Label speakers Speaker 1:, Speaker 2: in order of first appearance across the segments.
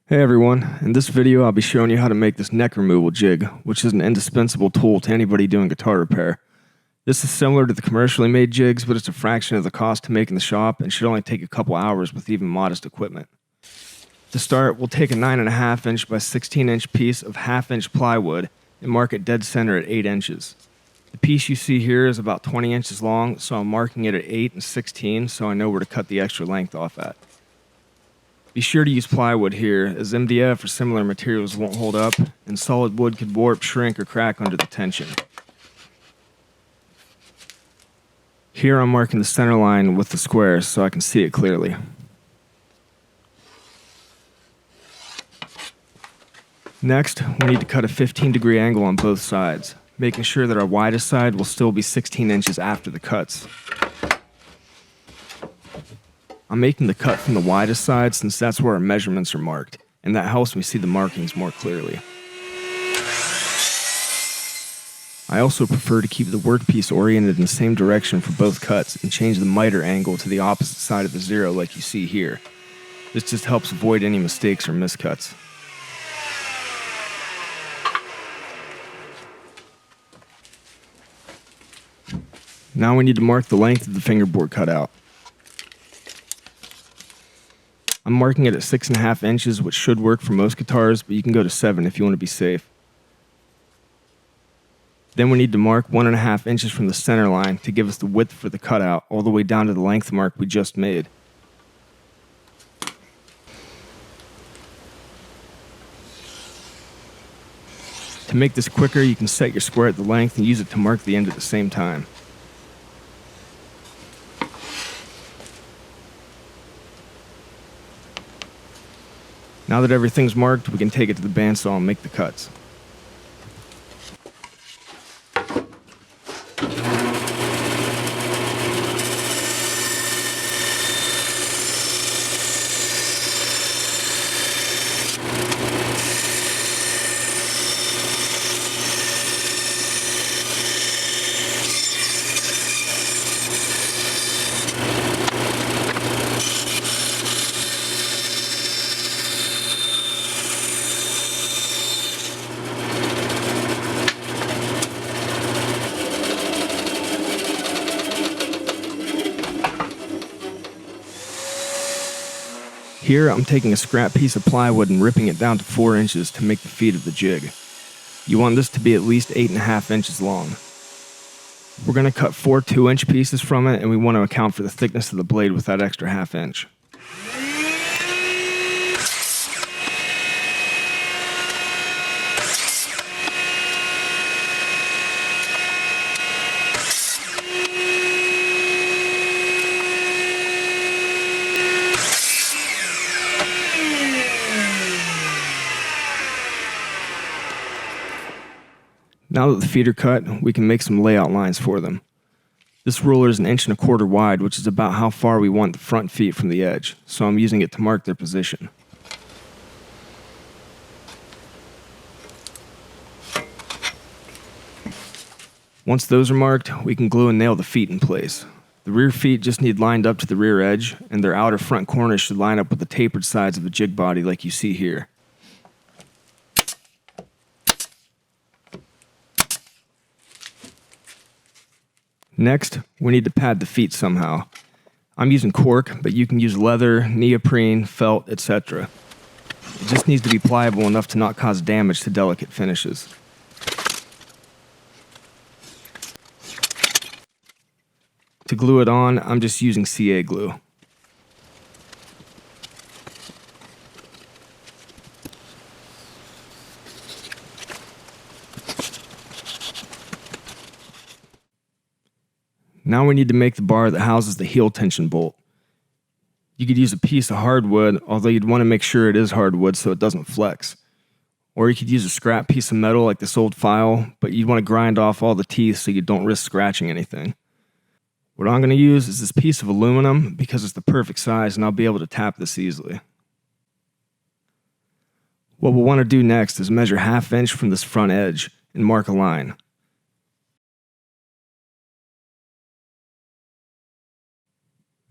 Speaker 1: Hey everyone, in this video I'll be showing you how to make this neck removal jig, which is an indispensable tool to anybody doing guitar repair. This is similar to the commercially made jigs, but it's a fraction of the cost to make in the shop and should only take a couple hours with even modest equipment. To start, we'll take a 9.5 inch by 16 inch piece of 1/2 inch plywood and mark it dead center at 8 inches. The piece you see here is about 20 inches long, so I'm marking it at 8 and 16 so I know where to cut the extra length off at. Be sure to use plywood here, as MDF or similar materials won't hold up, and solid wood could warp, shrink, or crack under the tension. Here I'm marking the center line with the squares so I can see it clearly. Next, we need to cut a 15-degree angle on both sides, making sure that our widest side will still be 16 inches after the cuts. I'm making the cut from the widest side since that's where our measurements are marked, and that helps me see the markings more clearly. I also prefer to keep the workpiece oriented in the same direction for both cuts and change the miter angle to the opposite side of the zero like you see here. This just helps avoid any mistakes or miscuts. Now we need to mark the length of the fingerboard cutout. I'm marking it at 6.5 inches, which should work for most guitars, but you can go to 7 if you want to be safe. Then we need to mark 1.5 inches from the center line to give us the width for the cutout all the way down to the length mark we just made. To make this quicker, you can set your square at the length and use it to mark the end at the same time. Now that everything's marked, we can take it to the bandsaw and make the cuts. Here I'm taking a scrap piece of plywood and ripping it down to 4 inches to make the feet of the jig. You want this to be at least 8.5 inches long. We're going to cut 4 2-inch pieces from it, and we want to account for the thickness of the blade with that extra 1/2 inch. Now that the feet are cut, we can make some layout lines for them. This ruler is 1.25 inches wide, which is about how far we want the front feet from the edge, so I'm using it to mark their position. Once those are marked, we can glue and nail the feet in place. The rear feet just need lined up to the rear edge, and their outer front corners should line up with the tapered sides of the jig body like you see here. Next, we need to pad the feet somehow. I'm using cork, but you can use leather, neoprene, felt, etc. It just needs to be pliable enough to not cause damage to delicate finishes. To glue it on, I'm just using CA glue. Now we need to make the bar that houses the heel tension bolt. You could use a piece of hardwood, although you'd want to make sure it is hardwood so it doesn't flex. Or you could use a scrap piece of metal like this old file, but you'd want to grind off all the teeth so you don't risk scratching anything. What I'm going to use is this piece of aluminum because it's the perfect size and I'll be able to tap this easily. What we'll want to do next is measure 1/2 inch from this front edge and mark a line.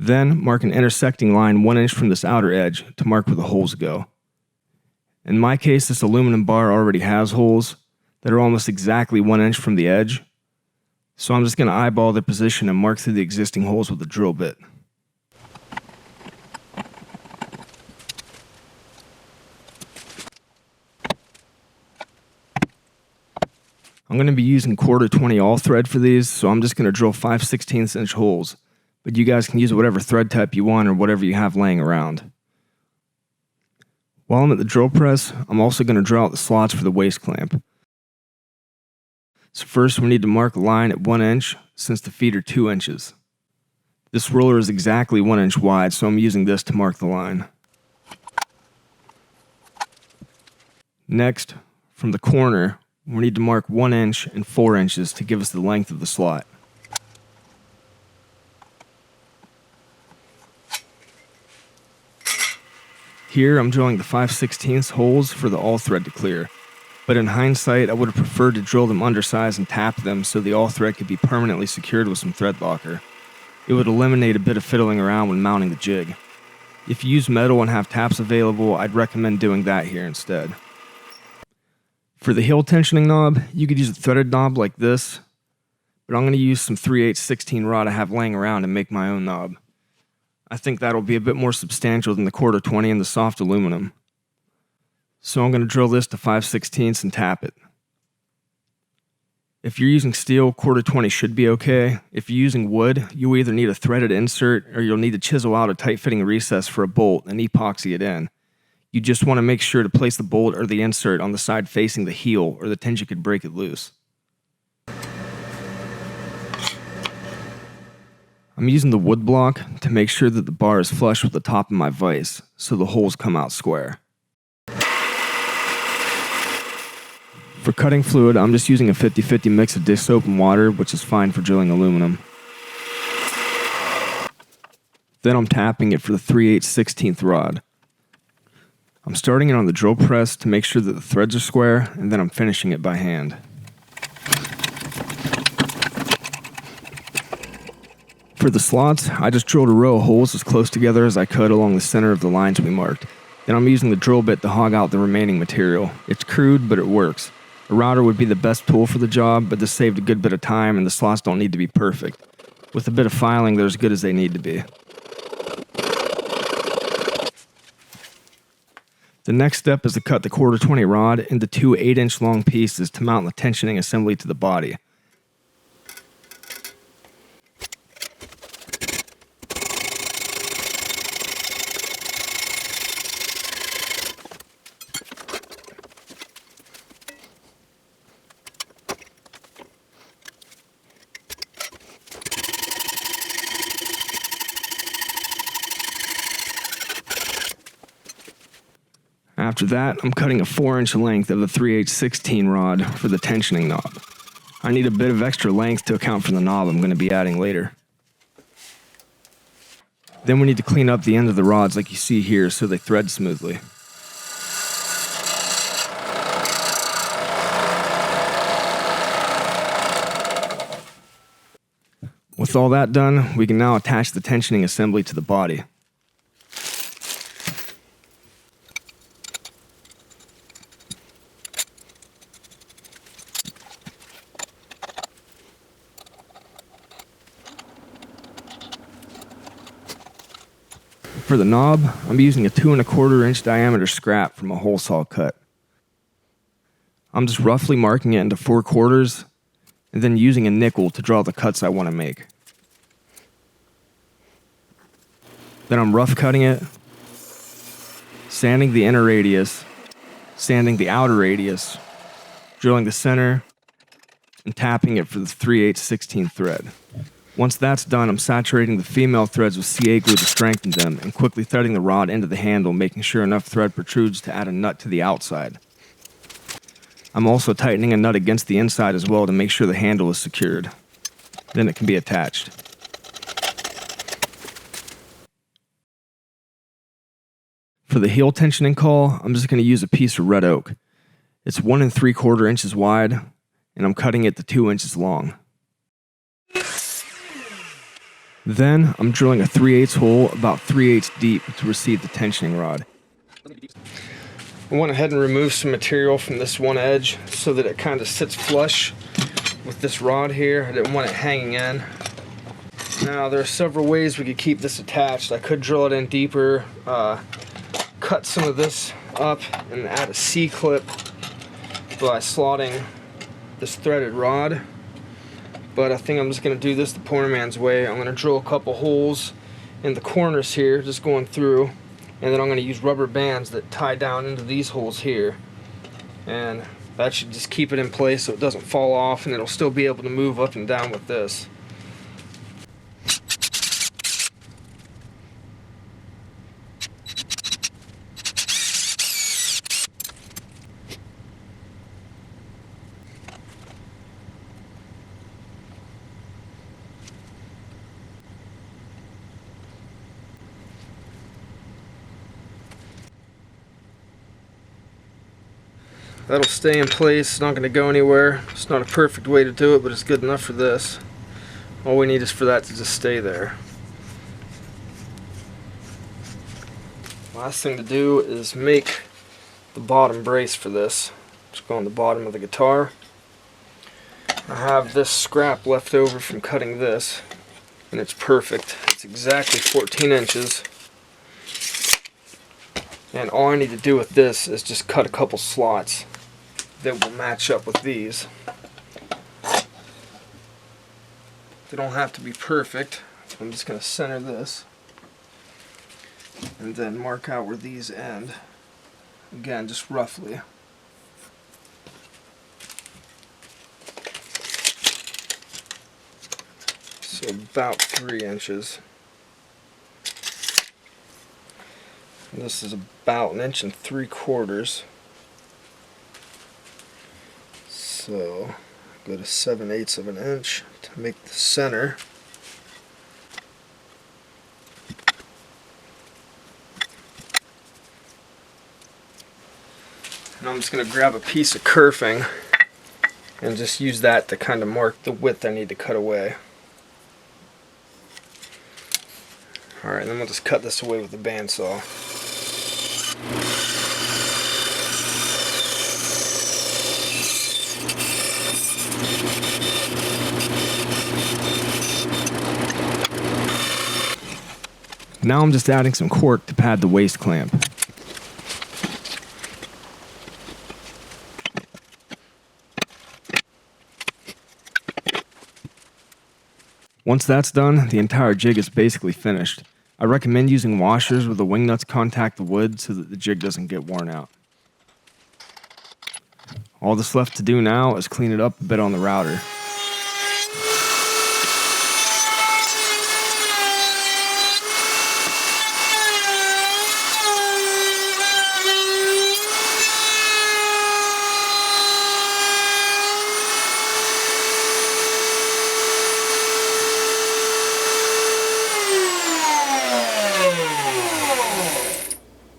Speaker 1: Then mark an intersecting line 1 inch from this outer edge to mark where the holes go. In my case, this aluminum bar already has holes that are almost exactly 1 inch from the edge, so I'm just going to eyeball the position and mark through the existing holes with a drill bit. I'm going to be using 1/4-20 all thread for these, so I'm just going to drill 5/16 inch holes, but you guys can use whatever thread type you want or whatever you have laying around. While I'm at the drill press, I'm also going to drill out the slots for the waist clamp. So first we need to mark a line at 1 inch since the feet are 2 inches. This roller is exactly 1 inch wide, so I'm using this to mark the line. Next, from the corner, we need to mark 1 inch and 4 inches to give us the length of the slot. Here I'm drilling the 5/16 holes for the all thread to clear, but in hindsight I would have preferred to drill them undersized and tap them so the all thread could be permanently secured with some thread locker. It would eliminate a bit of fiddling around when mounting the jig. If you use metal and have taps available, I'd recommend doing that here instead. For the heel tensioning knob, you could use a threaded knob like this, but I'm going to use some 3/8-16 rod I have laying around and make my own knob. I think that'll be a bit more substantial than the 1/4-20 and the soft aluminum. So I'm going to drill this to 5/16 and tap it. If you're using steel, 1/4-20 should be okay. If you're using wood, you'll either need a threaded insert or you'll need to chisel out a tight-fitting recess for a bolt and epoxy it in. You just want to make sure to place the bolt or the insert on the side facing the heel or the tension could break it loose. I'm using the wood block to make sure that the bar is flush with the top of my vise, so the holes come out square. For cutting fluid, I'm just using a 50-50 mix of dish soap and water, which is fine for drilling aluminum. Then I'm tapping it for the 3/8-16 rod. I'm starting it on the drill press to make sure that the threads are square, and then I'm finishing it by hand. For the slots, I just drilled a row of holes as close together as I could along the center of the lines we marked. Then I'm using the drill bit to hog out the remaining material. It's crude, but it works. A router would be the best tool for the job, but this saved a good bit of time and the slots don't need to be perfect. With a bit of filing, they're as good as they need to be. The next step is to cut the 1/4-20 rod into 2 8-inch long pieces to mount the tensioning assembly to the body. After that, I'm cutting a 4-inch length of the 3/8-16 rod for the tensioning knob. I need a bit of extra length to account for the knob I'm going to be adding later. Then we need to clean up the end of the rods like you see here so they thread smoothly. With all that done, we can now attach the tensioning assembly to the body. For the knob, I'm using a 2 1/4 inch diameter scrap from a hole saw cut. I'm just roughly marking it into 4 quarters and then using a nickel to draw the cuts I want to make. Then I'm rough cutting it, sanding the inner radius, sanding the outer radius, drilling the center, and tapping it for the 3/8-16 thread. Once that's done, I'm saturating the female threads with CA glue to strengthen them and quickly threading the rod into the handle, making sure enough thread protrudes to add a nut to the outside. I'm also tightening a nut against the inside as well to make sure the handle is secured. Then it can be attached. For the heel tensioning call, I'm just going to use a piece of red oak. It's 1 3/4 inches wide, and I'm cutting it to 2 inches long. Then I'm drilling a 3/8 hole about 3/8 deep to receive the tensioning rod. I went ahead and removed some material from this one edge so that it kind of sits flush with this rod here. I didn't want it hanging in. Now there are several ways we could keep this attached. I could drill it in deeper, cut some of this up and add a C-clip by slotting this threaded rod. But I think I'm just going to do this the poor man's way. I'm going to drill a couple holes in the corners here, just going through, and then I'm going to use rubber bands that tie down into these holes here, and that should just keep it in place so it doesn't fall off, and it'll still be able to move up and down with this. That'll stay in place, it's not going to go anywhere. It's not a perfect way to do it, but it's good enough for this. All we need is for that to just stay there. Last thing to do is make the bottom brace for this. Just go on the bottom of the guitar. I have this scrap left over from cutting this, and it's perfect. It's exactly 14 inches. And all I need to do with this is just cut a couple slots that will match up with these. They don't have to be perfect. I'm just going to center this and then mark out where these end. Again, just roughly. So about 3 inches. And this is about 1 3/4 inches. So go to 7/8 of an inch to make the center. And I'm just going to grab a piece of kerfing and just use that to kind of mark the width I need to cut away. Alright, then we'll just cut this away with the bandsaw. Now I'm just adding some cork to pad the waist clamp. Once that's done, the entire jig is basically finished. I recommend using washers where the wing nuts contact the wood so that the jig doesn't get worn out. All that's left to do now is clean it up a bit on the router.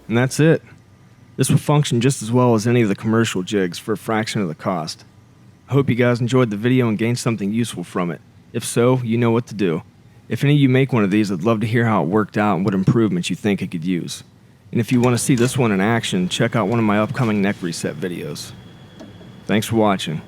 Speaker 1: And that's it. This will function just as well as any of the commercial jigs for a fraction of the cost. I hope you guys enjoyed the video and gained something useful from it. If so, you know what to do. If any of you make one of these, I'd love to hear how it worked out and what improvements you think it could use. And if you want to see this one in action, check out one of my upcoming neck reset videos. Thanks for watching.